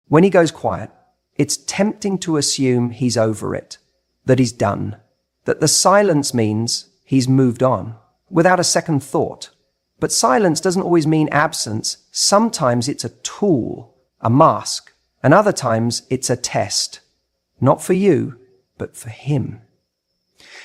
When he goes quiet, it's tempting to assume he's over it, that he's done, that the silence means he's moved on, without a second thought. But silence doesn't always mean absence. Sometimes it's a tool, a mask, and other times it's a test. Not for you, but for him.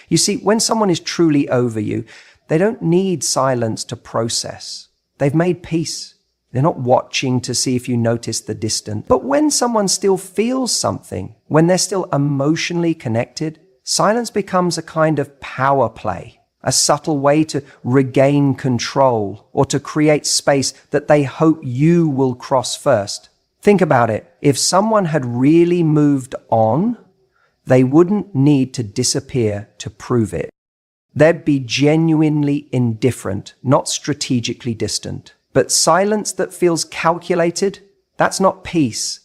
You see, when someone is truly over you, they don't need silence to process. They've made peace. They're not watching to see if you notice the distant. But when someone still feels something, when they're still emotionally connected, silence becomes a kind of power play, a subtle way to regain control or to create space that they hope you will cross first. Think about it. If someone had really moved on, they wouldn't need to disappear to prove it. They'd be genuinely indifferent, not strategically distant. But silence that feels calculated, that's not peace.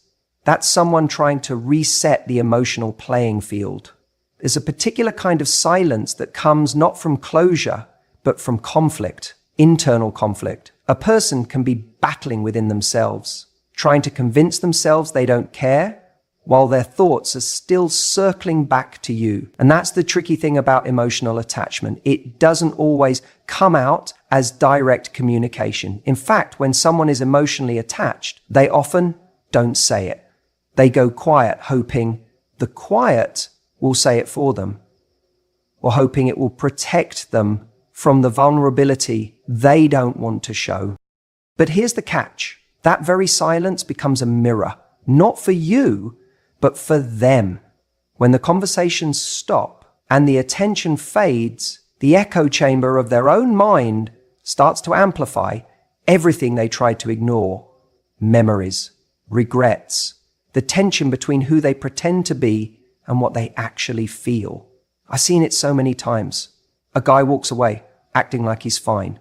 That's someone trying to reset the emotional playing field. There's a particular kind of silence that comes not from closure, but from conflict, internal conflict. A person can be battling within themselves, trying to convince themselves they don't care, while their thoughts are still circling back to you. And that's the tricky thing about emotional attachment. It doesn't always come out as direct communication. In fact, when someone is emotionally attached, they often don't say it. They go quiet, hoping the quiet will say it for them, or hoping it will protect them from the vulnerability they don't want to show. But here's the catch. That very silence becomes a mirror, not for you, but for them. When the conversations stop and the attention fades, the echo chamber of their own mind starts to amplify everything they tried to ignore. Memories, regrets, the tension between who they pretend to be and what they actually feel. I've seen it so many times. A guy walks away, acting like he's fine.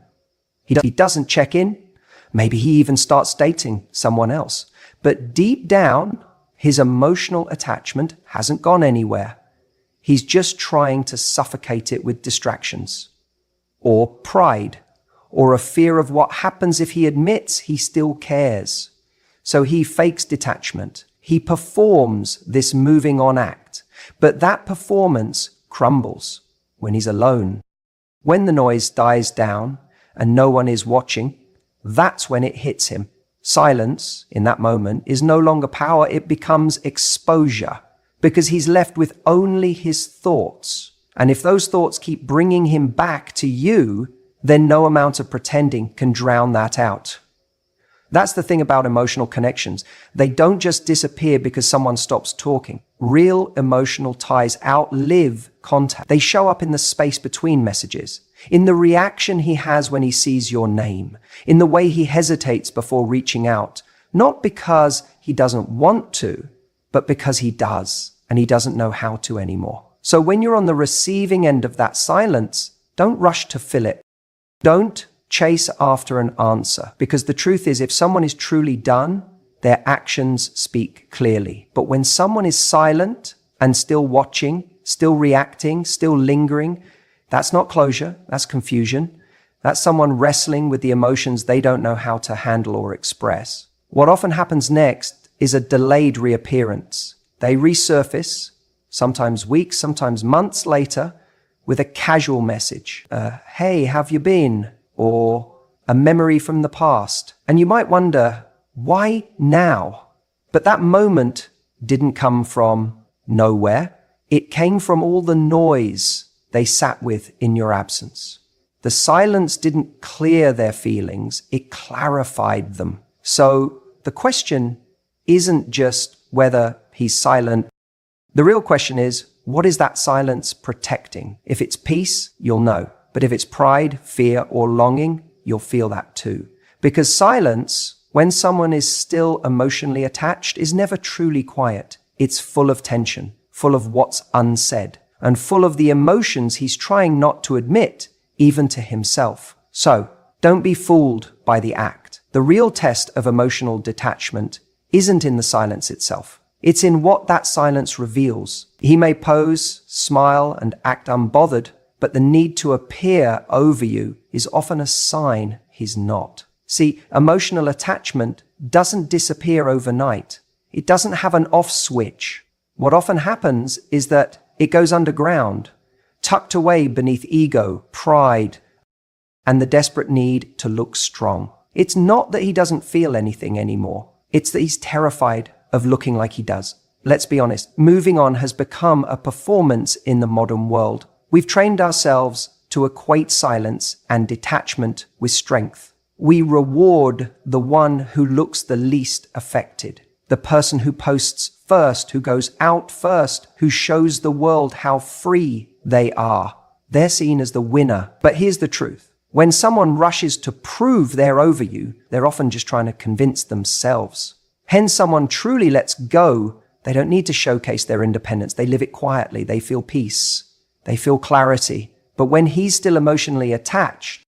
He doesn't check in. Maybe he even starts dating someone else. But deep down, his emotional attachment hasn't gone anywhere. He's just trying to suffocate it with distractions, or pride, or a fear of what happens if he admits he still cares. So he fakes detachment. He performs this moving on act, but that performance crumbles when he's alone. When the noise dies down and no one is watching, that's when it hits him. Silence, in that moment, is no longer power, it becomes exposure, because he's left with only his thoughts. And if those thoughts keep bringing him back to you, then no amount of pretending can drown that out. That's the thing about emotional connections. They don't just disappear because someone stops talking. Real emotional ties outlive contact. They show up in the space between messages, in the reaction he has when he sees your name, in the way he hesitates before reaching out, not because he doesn't want to, but because he does, and he doesn't know how to anymore. So when you're on the receiving end of that silence, don't rush to fill it. Don't chase after an answer, because the truth is, if someone is truly done, their actions speak clearly. But when someone is silent and still watching, still reacting, still lingering, that's not closure, that's confusion. That's someone wrestling with the emotions they don't know how to handle or express. What often happens next is a delayed reappearance. They resurface, sometimes weeks, sometimes months later, with a casual message. Hey, have you been? Or a memory from the past. And you might wonder, why now? But that moment didn't come from nowhere. It came from all the noise they sat with in your absence. The silence didn't clear their feelings, it clarified them. So the question isn't just whether he's silent. The real question is, what is that silence protecting? If it's peace, you'll know. But if it's pride, fear, or longing, you'll feel that too. Because silence, when someone is still emotionally attached, is never truly quiet. It's full of tension, full of what's unsaid, and full of the emotions he's trying not to admit, even to himself. So, don't be fooled by the act. The real test of emotional detachment isn't in the silence itself. It's in what that silence reveals. He may pose, smile, and act unbothered, but the need to appear over you is often a sign he's not. See, emotional attachment doesn't disappear overnight. It doesn't have an off switch. What often happens is that it goes underground, tucked away beneath ego, pride, and the desperate need to look strong. It's not that he doesn't feel anything anymore. It's that he's terrified of looking like he does. Let's be honest, moving on has become a performance in the modern world. We've trained ourselves to equate silence and detachment with strength. We reward the one who looks the least affected, the person who posts first, who goes out first, who shows the world how free they are. They're seen as the winner. But here's the truth. When someone rushes to prove they're over you, they're often just trying to convince themselves. Hence, someone truly lets go. They don't need to showcase their independence. They live it quietly. They feel peace. They feel clarity. But when he's still emotionally attached,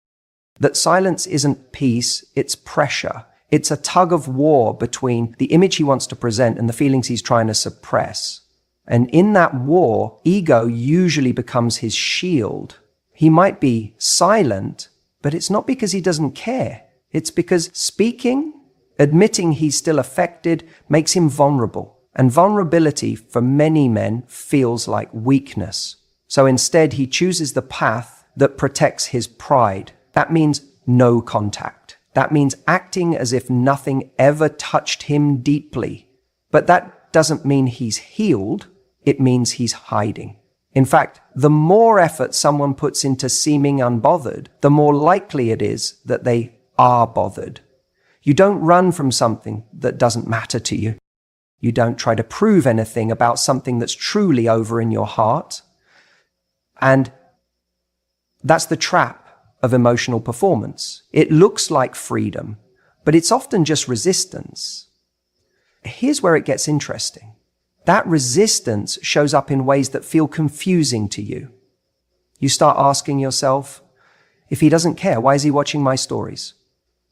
that silence isn't peace, it's pressure. It's a tug of war between the image he wants to present and the feelings he's trying to suppress. And in that war, ego usually becomes his shield. He might be silent, but it's not because he doesn't care. It's because speaking, admitting he's still affected, makes him vulnerable. And vulnerability for many men feels like weakness. So instead, he chooses the path that protects his pride. That means no contact. That means acting as if nothing ever touched him deeply. But that doesn't mean he's healed. It means he's hiding. In fact, the more effort someone puts into seeming unbothered, the more likely it is that they are bothered. You don't run from something that doesn't matter to you. You don't try to prove anything about something that's truly over in your heart. And that's the trap of emotional performance. It looks like freedom, but it's often just resistance. Here's where it gets interesting. That resistance shows up in ways that feel confusing to you. You start asking yourself, if he doesn't care, why is he watching my stories?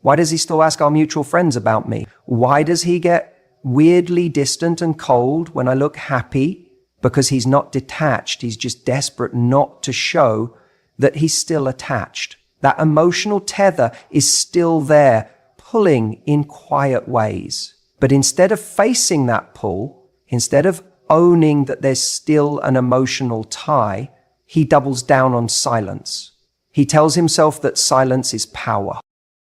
Why does he still ask our mutual friends about me? Why does he get weirdly distant and cold when I look happy? Because he's not detached. He's just desperate not to show that he's still attached. That emotional tether is still there, pulling in quiet ways. But instead of facing that pull, instead of owning that there's still an emotional tie, he doubles down on silence. He tells himself that silence is power.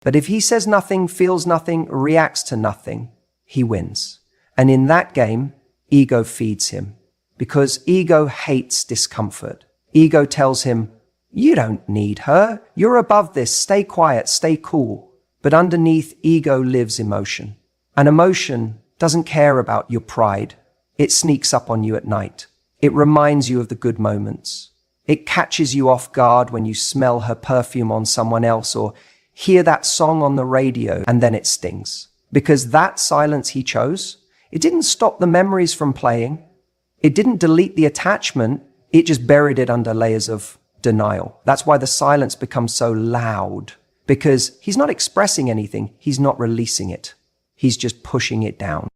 But if he says nothing, feels nothing, reacts to nothing, he wins. And in that game, ego feeds him. Because ego hates discomfort. Ego tells him, you don't need her. You're above this. Stay quiet. Stay cool. But underneath, ego lives emotion. And emotion doesn't care about your pride. It sneaks up on you at night. It reminds you of the good moments. It catches you off guard when you smell her perfume on someone else or hear that song on the radio, and then it stings. Because that silence he chose, it didn't stop the memories from playing. It didn't delete the attachment. It just buried it under layers of denial. That's why the silence becomes so loud. Because he's not expressing anything. He's not releasing it. He's just pushing it down.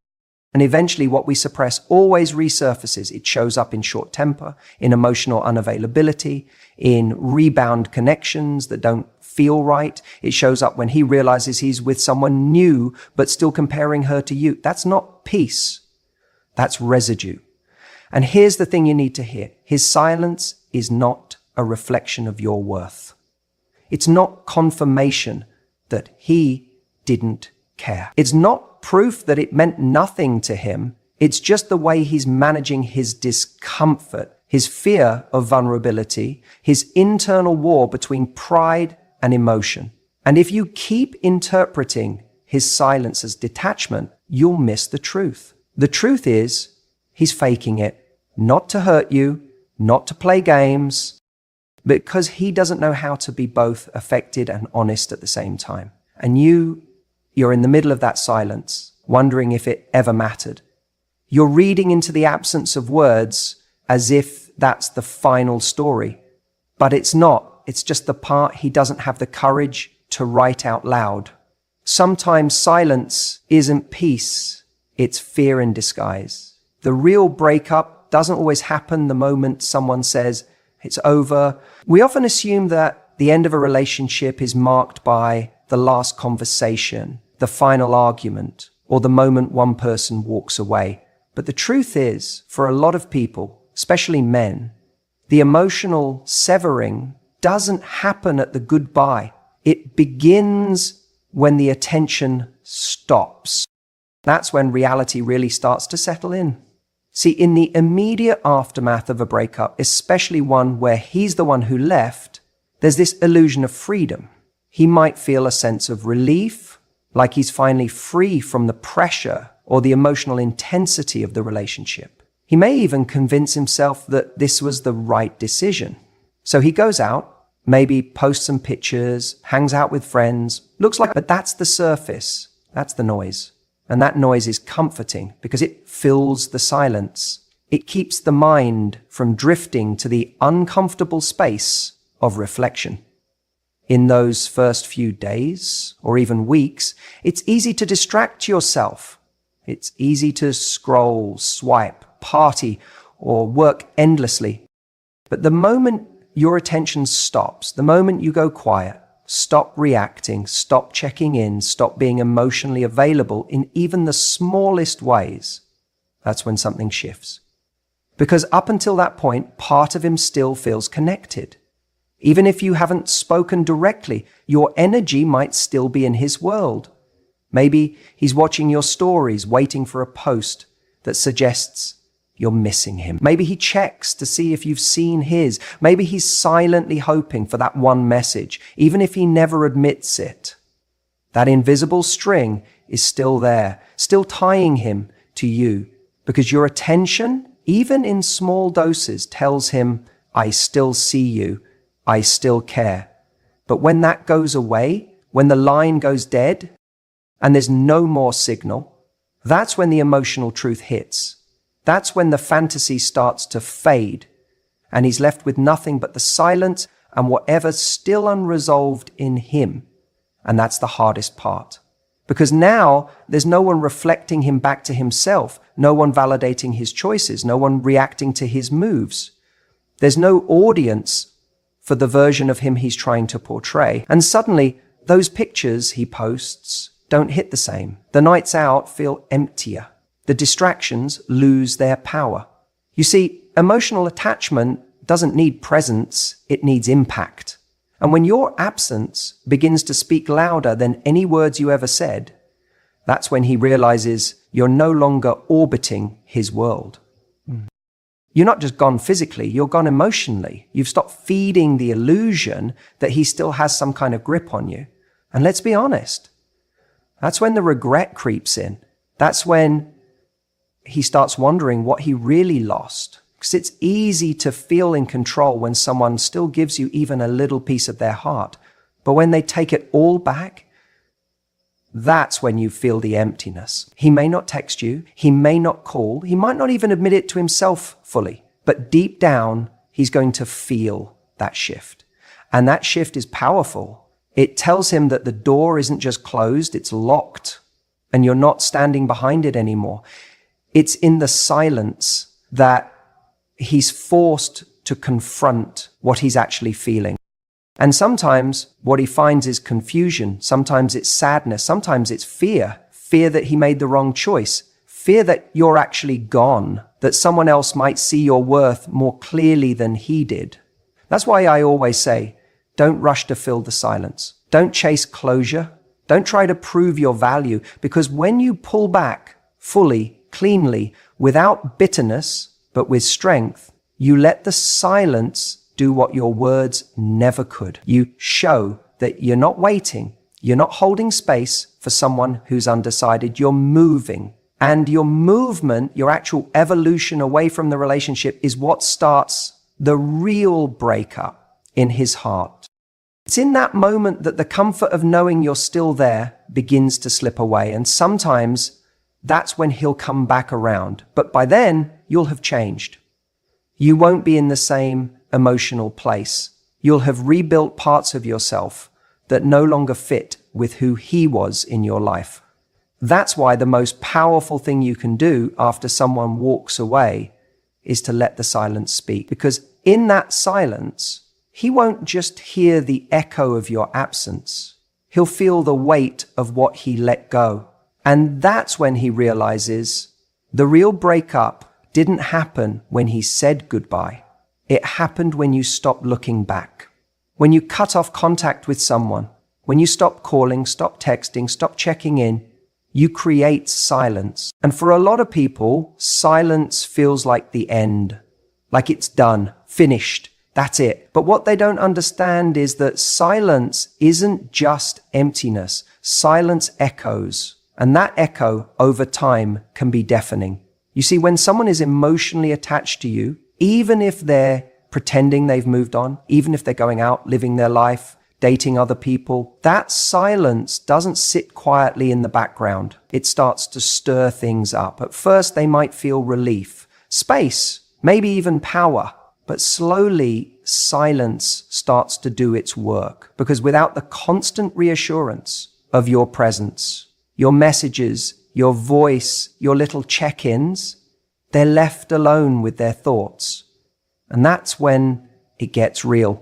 And eventually what we suppress always resurfaces. It shows up in short temper, in emotional unavailability, in rebound connections that don't feel right. It shows up when he realizes he's with someone new, but still comparing her to you. That's not peace. That's residue. And here's the thing you need to hear. His silence is not a reflection of your worth. It's not confirmation that he didn't care. It's not proof that it meant nothing to him. It's just the way he's managing his discomfort, his fear of vulnerability, his internal war between pride and emotion. And if you keep interpreting his silence as detachment, you'll miss the truth. The truth is, he's faking it, not to hurt you, not to play games, because he doesn't know how to be both affected and honest at the same time. And you're in the middle of that silence, wondering if it ever mattered. You're reading into the absence of words as if that's the final story. But it's not. It's just the part he doesn't have the courage to write out loud. Sometimes silence isn't peace. It's fear in disguise. The real breakup doesn't always happen the moment someone says it's over. We often assume that the end of a relationship is marked by the last conversation, the final argument, or the moment one person walks away. But the truth is, for a lot of people, especially men, the emotional severing doesn't happen at the goodbye. It begins when the attention stops. That's when reality really starts to settle in. See, in the immediate aftermath of a breakup, especially one where he's the one who left, there's this illusion of freedom. He might feel a sense of relief, like he's finally free from the pressure or the emotional intensity of the relationship. He may even convince himself that this was the right decision. So he goes out, maybe posts some pictures, hangs out with friends, but that's the surface. That's the noise. And that noise is comforting because it fills the silence. It keeps the mind from drifting to the uncomfortable space of reflection. In those first few days or even weeks, it's easy to distract yourself. It's easy to scroll, swipe, party, or work endlessly. But the moment your attention stops, the moment you go quiet, stop reacting, stop checking in, stop being emotionally available in even the smallest ways, that's when something shifts. Because up until that point, part of him still feels connected. Even if you haven't spoken directly, your energy might still be in his world. Maybe he's watching your stories, waiting for a post that suggests you're missing him. Maybe he checks to see if you've seen his. Maybe he's silently hoping for that one message, even if he never admits it. That invisible string is still there, still tying him to you, because your attention, even in small doses, tells him, I still see you, I still care. But when that goes away, when the line goes dead, and there's no more signal, that's when the emotional truth hits. That's when the fantasy starts to fade, and he's left with nothing but the silence and whatever's still unresolved in him. And that's the hardest part. Because now there's no one reflecting him back to himself, no one validating his choices, no one reacting to his moves. There's no audience for the version of him he's trying to portray. And suddenly, those pictures he posts don't hit the same. The nights out feel emptier. The distractions lose their power. You see, emotional attachment doesn't need presence, it needs impact. And when your absence begins to speak louder than any words you ever said, that's when he realizes you're no longer orbiting his world. You're not just gone physically, you're gone emotionally. You've stopped feeding the illusion that he still has some kind of grip on you. And let's be honest, that's when the regret creeps in. That's when he starts wondering what he really lost. Because it's easy to feel in control when someone still gives you even a little piece of their heart. But when they take it all back, that's when you feel the emptiness. He may not text you, he may not call, he might not even admit it to himself fully. But deep down, he's going to feel that shift. And that shift is powerful. It tells him that the door isn't just closed, it's locked. And you're not standing behind it anymore. It's in the silence that he's forced to confront what he's actually feeling. And sometimes what he finds is confusion. Sometimes it's sadness. Sometimes it's fear. Fear that he made the wrong choice. Fear that you're actually gone. That someone else might see your worth more clearly than he did. That's why I always say, don't rush to fill the silence. Don't chase closure. Don't try to prove your value. Because when you pull back fully, cleanly, without bitterness, but with strength, you let the silence do what your words never could. You show that you're not waiting, you're not holding space for someone who's undecided, you're moving. And your movement, your actual evolution away from the relationship is what starts the real breakup in his heart. It's in that moment that the comfort of knowing you're still there begins to slip away. And sometimes that's when he'll come back around. But by then, you'll have changed. You won't be in the same emotional place. You'll have rebuilt parts of yourself that no longer fit with who he was in your life. That's why the most powerful thing you can do after someone walks away is to let the silence speak. Because in that silence, he won't just hear the echo of your absence. He'll feel the weight of what he let go. And that's when he realizes the real breakup didn't happen when he said goodbye. It happened when you stopped looking back. When you cut off contact with someone, when you stop calling, stop texting, stop checking in, you create silence. And for a lot of people, silence feels like the end, like it's done, finished, that's it. But what they don't understand is that silence isn't just emptiness. Silence echoes, and that echo over time can be deafening. You see, when someone is emotionally attached to you, even if they're pretending they've moved on, even if they're going out, living their life, dating other people, that silence doesn't sit quietly in the background. It starts to stir things up. At first, they might feel relief, space, maybe even power. But slowly, silence starts to do its work, because without the constant reassurance of your presence, your messages, your voice, your little check-ins, they're left alone with their thoughts. And that's when it gets real.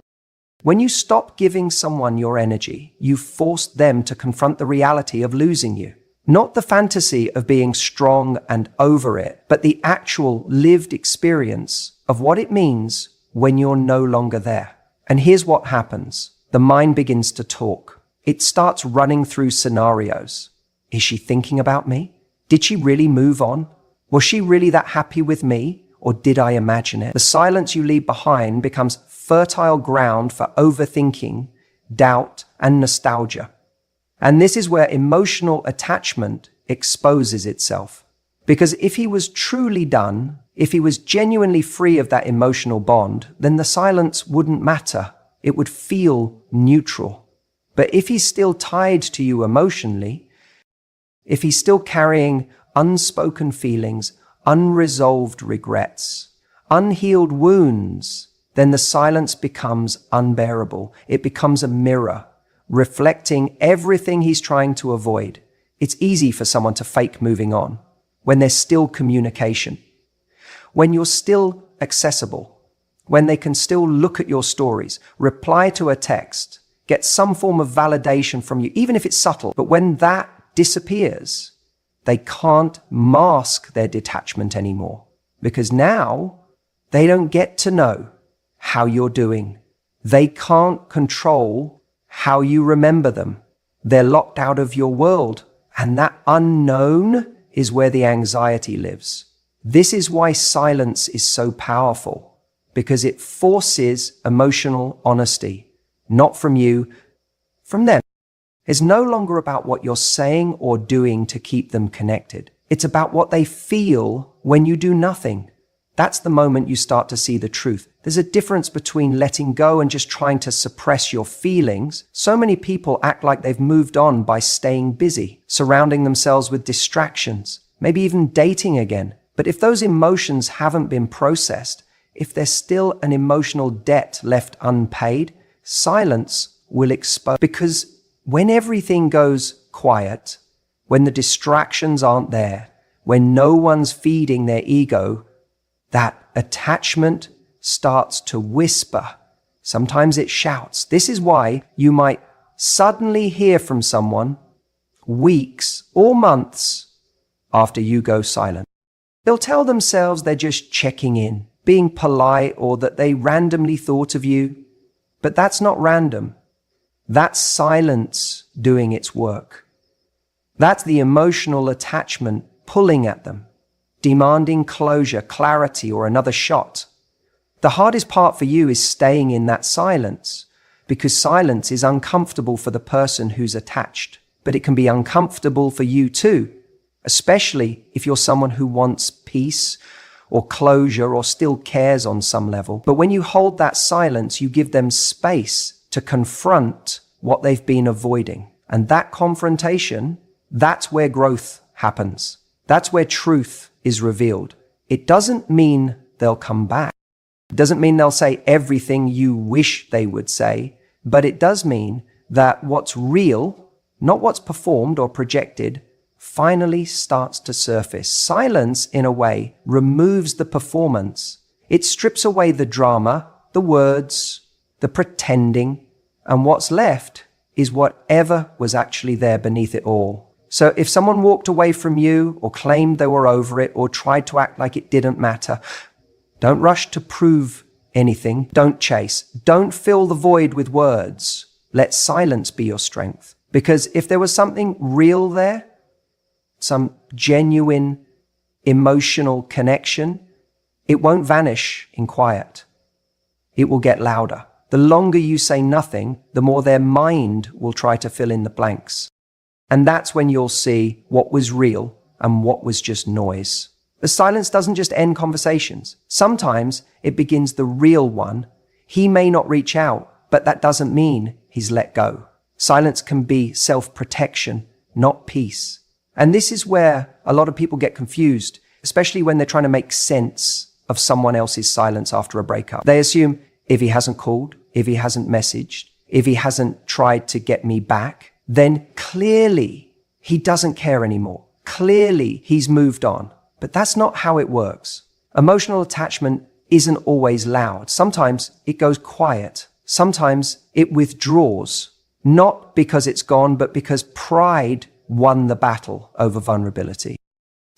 When you stop giving someone your energy, you force them to confront the reality of losing you. Not the fantasy of being strong and over it, but the actual lived experience of what it means when you're no longer there. And here's what happens. The mind begins to talk. It starts running through scenarios. Is she thinking about me? Did she really move on? Was she really that happy with me? Or did I imagine it? The silence you leave behind becomes fertile ground for overthinking, doubt, and nostalgia. And this is where emotional attachment exposes itself. Because if he was truly done, if he was genuinely free of that emotional bond, then the silence wouldn't matter. It would feel neutral. But if he's still tied to you emotionally, if he's still carrying unspoken feelings, unresolved regrets, unhealed wounds, then the silence becomes unbearable. It becomes a mirror, reflecting everything he's trying to avoid. It's easy for someone to fake moving on when there's still communication, when you're still accessible, when they can still look at your stories, reply to a text, get some form of validation from you, even if it's subtle. But when that disappears, they can't mask their detachment anymore, because now they don't get to know how you're doing. They can't control how you remember them. They're locked out of your world, and that unknown is where the anxiety lives. This is why silence is so powerful, because it forces emotional honesty, not from you, from them. It's no longer about what you're saying or doing to keep them connected. It's about what they feel when you do nothing. That's the moment you start to see the truth. There's a difference between letting go and just trying to suppress your feelings. So many people act like they've moved on by staying busy, surrounding themselves with distractions, maybe even dating again. But if those emotions haven't been processed, if there's still an emotional debt left unpaid, silence will expose. Because when everything goes quiet, when the distractions aren't there, when no one's feeding their ego, that attachment starts to whisper. Sometimes it shouts. This is why you might suddenly hear from someone weeks or months after you go silent. They'll tell themselves they're just checking in, being polite, or that they randomly thought of you. But that's not random. That's silence doing its work. That's the emotional attachment pulling at them, demanding closure, clarity, or another shot. The hardest part for you is staying in that silence, because silence is uncomfortable for the person who's attached, but it can be uncomfortable for you too, especially if you're someone who wants peace or closure or still cares on some level. But when you hold that silence, you give them space to confront what they've been avoiding. And that confrontation, that's where growth happens. That's where truth is revealed. It doesn't mean they'll come back. It doesn't mean they'll say everything you wish they would say, but it does mean that what's real, not what's performed or projected, finally starts to surface. Silence, in a way, removes the performance. It strips away the drama, the words, the pretending, and what's left is whatever was actually there beneath it all. So if someone walked away from you or claimed they were over it or tried to act like it didn't matter, don't rush to prove anything. Don't chase. Don't fill the void with words. Let silence be your strength. Because if there was something real there, some genuine emotional connection, it won't vanish in quiet. It will get louder. The longer you say nothing, the more their mind will try to fill in the blanks. And that's when you'll see what was real and what was just noise. The silence doesn't just end conversations. Sometimes it begins the real one. He may not reach out, but that doesn't mean he's let go. Silence can be self-protection, not peace. And this is where a lot of people get confused, especially when they're trying to make sense of someone else's silence after a breakup. They assume if he hasn't called, if he hasn't messaged, if he hasn't tried to get me back, then clearly he doesn't care anymore. Clearly he's moved on. But that's not how it works. Emotional attachment isn't always loud. Sometimes it goes quiet. Sometimes it withdraws, not because it's gone, but because pride won the battle over vulnerability.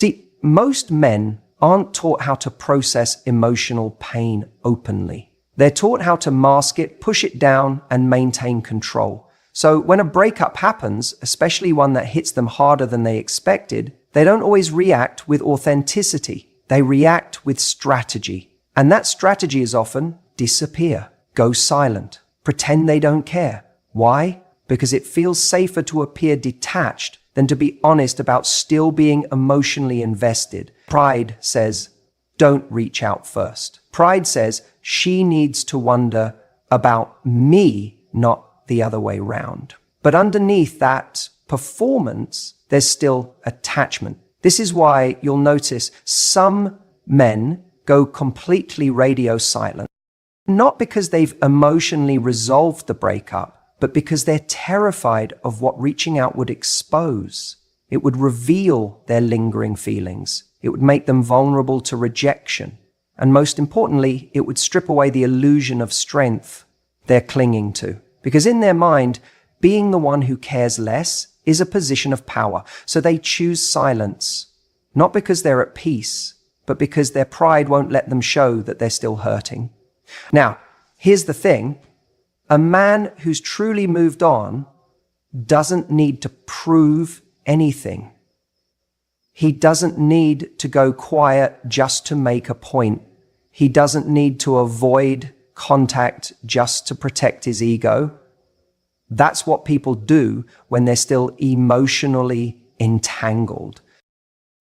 See, most men aren't taught how to process emotional pain openly. They're taught how to mask it, push it down, and maintain control. So when a breakup happens, especially one that hits them harder than they expected, they don't always react with authenticity. They react with strategy. And that strategy is often disappear, go silent, pretend they don't care. Why? Because it feels safer to appear detached than to be honest about still being emotionally invested. Pride says, don't reach out first. Pride says, she needs to wonder about me, not the other way round. But underneath that performance, there's still attachment. This is why you'll notice some men go completely radio silent, not because they've emotionally resolved the breakup, but because they're terrified of what reaching out would expose. It would reveal their lingering feelings. It would make them vulnerable to rejection. And most importantly, it would strip away the illusion of strength they're clinging to. Because in their mind, being the one who cares less is a position of power. So they choose silence, not because they're at peace, but because their pride won't let them show that they're still hurting. Now, here's the thing. A man who's truly moved on doesn't need to prove anything. He doesn't need to go quiet just to make a point. He doesn't need to avoid contact just to protect his ego. That's what people do when they're still emotionally entangled.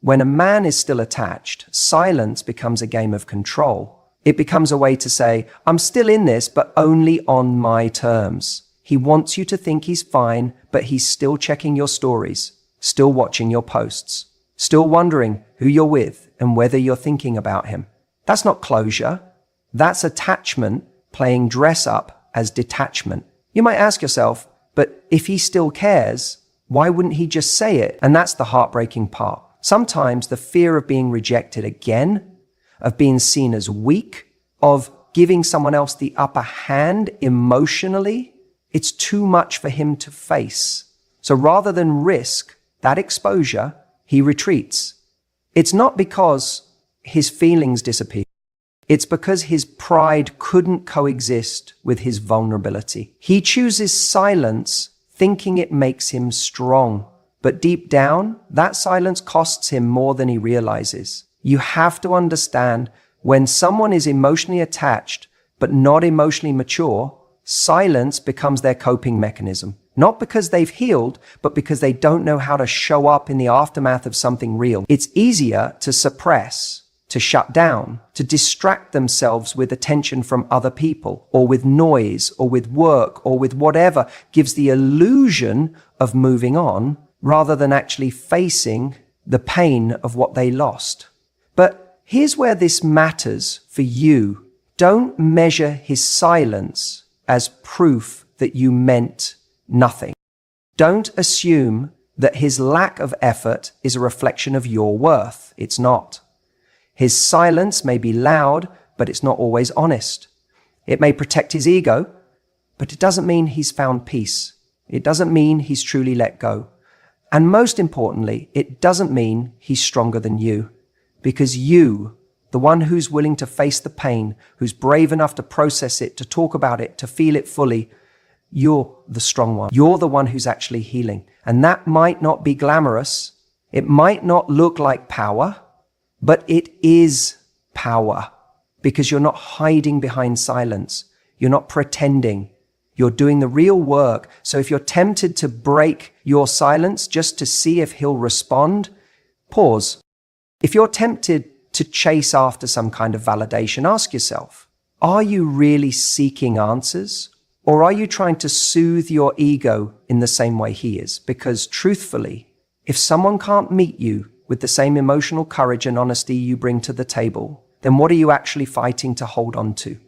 When a man is still attached, silence becomes a game of control. It becomes a way to say, I'm still in this, but only on my terms. He wants you to think he's fine, but he's still checking your stories, still watching your posts, still wondering who you're with and whether you're thinking about him. That's not closure. That's attachment playing dress up as detachment. You might ask yourself, but if he still cares, why wouldn't he just say it? And that's the heartbreaking part. Sometimes the fear of being rejected again, of being seen as weak, of giving someone else the upper hand emotionally, it's too much for him to face. So rather than risk that exposure, he retreats. It's not because his feelings disappear. It's because his pride couldn't coexist with his vulnerability. He chooses silence, thinking it makes him strong. But deep down, that silence costs him more than he realizes. You have to understand, when someone is emotionally attached, but not emotionally mature, silence becomes their coping mechanism. Not because they've healed, but because they don't know how to show up in the aftermath of something real. It's easier to suppress, to shut down, to distract themselves with attention from other people, or with noise, or with work, or with whatever gives the illusion of moving on, rather than actually facing the pain of what they lost. But here's where this matters for you. Don't measure his silence as proof that you meant nothing. Don't assume that his lack of effort is a reflection of your worth. It's not. His silence may be loud, but it's not always honest. It may protect his ego, but it doesn't mean he's found peace. It doesn't mean he's truly let go. And most importantly, it doesn't mean he's stronger than you, because you, the one who's willing to face the pain, who's brave enough to process it, to talk about it, to feel it fully, you're the strong one. You're the one who's actually healing. And that might not be glamorous. It might not look like power, but it is power, because you're not hiding behind silence. You're not pretending. You're doing the real work. So if you're tempted to break your silence just to see if he'll respond, pause. If you're tempted to chase after some kind of validation, ask yourself, are you really seeking answers? Or are you trying to soothe your ego in the same way he is? Because truthfully, if someone can't meet you with the same emotional courage and honesty you bring to the table, then what are you actually fighting to hold on to?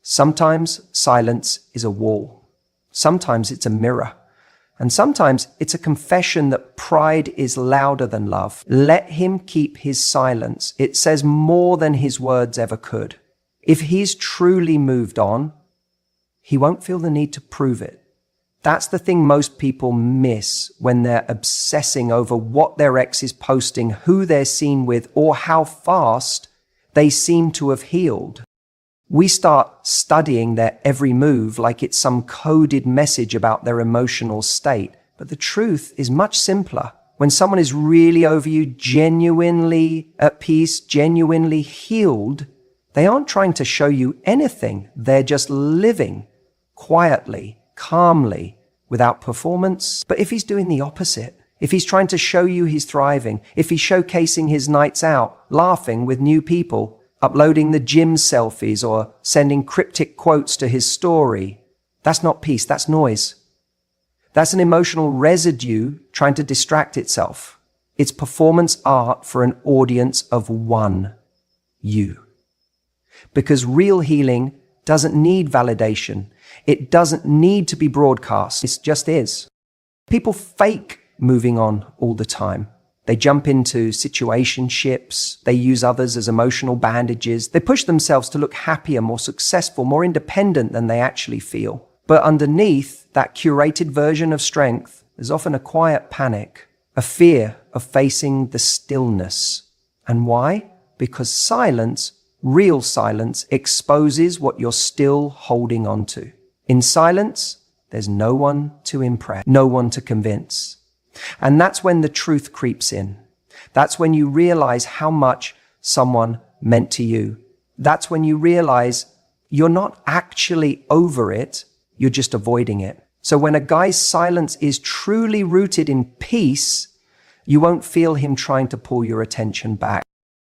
Sometimes silence is a wall. Sometimes it's a mirror. And sometimes it's a confession that pride is louder than love. Let him keep his silence. It says more than his words ever could. If he's truly moved on, he won't feel the need to prove it. That's the thing most people miss when they're obsessing over what their ex is posting, who they're seen with, or how fast they seem to have healed. We start studying their every move like it's some coded message about their emotional state. But the truth is much simpler. When someone is really over you, genuinely at peace, genuinely healed, they aren't trying to show you anything. They're just living quietly, calmly, without performance. But if he's doing the opposite, if he's trying to show you he's thriving, if he's showcasing his nights out, laughing with new people, uploading the gym selfies or sending cryptic quotes to his story, that's not peace, that's noise. That's an emotional residue trying to distract itself. It's performance art for an audience of one, you. Because real healing doesn't need validation. It doesn't need to be broadcast. It just is. People fake moving on all the time. They jump into situationships. They use others as emotional bandages. They push themselves to look happier, more successful, more independent than they actually feel. But underneath that curated version of strength, there's often a quiet panic, a fear of facing the stillness. And why? Because silence, real silence, exposes what you're still holding on to. In silence, there's no one to impress, no one to convince. And that's when the truth creeps in. That's when you realize how much someone meant to you. That's when you realize you're not actually over it, you're just avoiding it. So when a guy's silence is truly rooted in peace, you won't feel him trying to pull your attention back.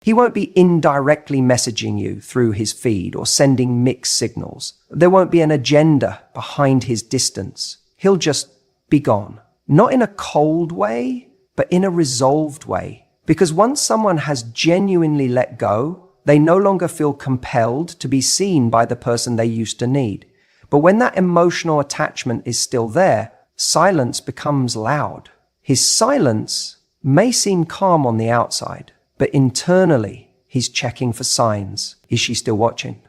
He won't be indirectly messaging you through his feed or sending mixed signals. There won't be an agenda behind his distance. He'll just be gone. Not in a cold way, but in a resolved way. Because once someone has genuinely let go, they no longer feel compelled to be seen by the person they used to need. But when that emotional attachment is still there, silence becomes loud. His silence may seem calm on the outside, but internally, he's checking for signs. Is she still watching?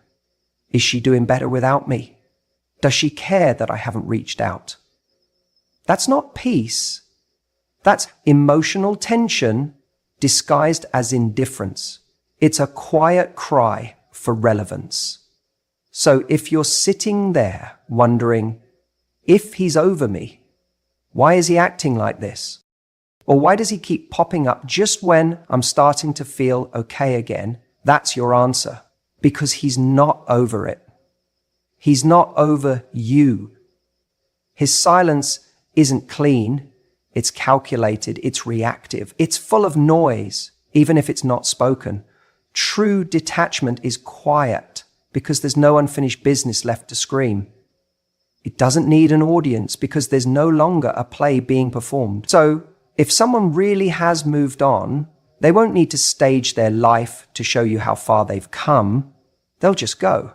Is she doing better without me? Does she care that I haven't reached out? That's not peace. That's emotional tension disguised as indifference. It's a quiet cry for relevance. So if you're sitting there wondering, if he's over me, why is he acting like this? Or why does he keep popping up just when I'm starting to feel okay again? That's your answer. Because he's not over it. He's not over you. His silence isn't clean, it's calculated, it's reactive, it's full of noise, even if it's not spoken. True detachment is quiet because there's no unfinished business left to scream. It doesn't need an audience because there's no longer a play being performed. So if someone really has moved on, they won't need to stage their life to show you how far they've come. They'll just go,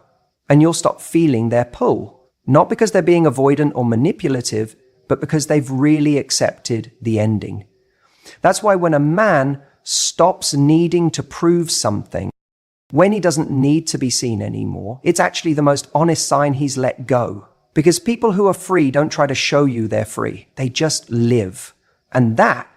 and you'll stop feeling their pull. Not because they're being avoidant or manipulative, but because they've really accepted the ending. That's why when a man stops needing to prove something, when he doesn't need to be seen anymore, it's actually the most honest sign he's let go. Because people who are free don't try to show you they're free. They just live. And that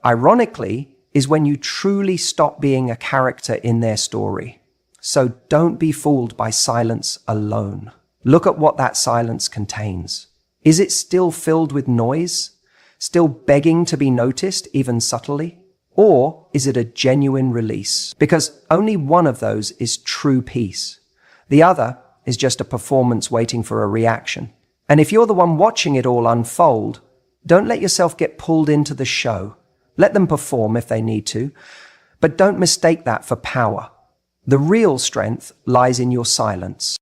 Ironically, is when you truly stop being a character in their story. So don't be fooled by silence alone. Look at what that silence contains. Is it still filled with noise? Still begging to be noticed, even subtly? Or is it a genuine release? Because only one of those is true peace. The other is just a performance waiting for a reaction. And if you're the one watching it all unfold, don't let yourself get pulled into the show. Let them perform if they need to, but don't mistake that for power. The real strength lies in your silence.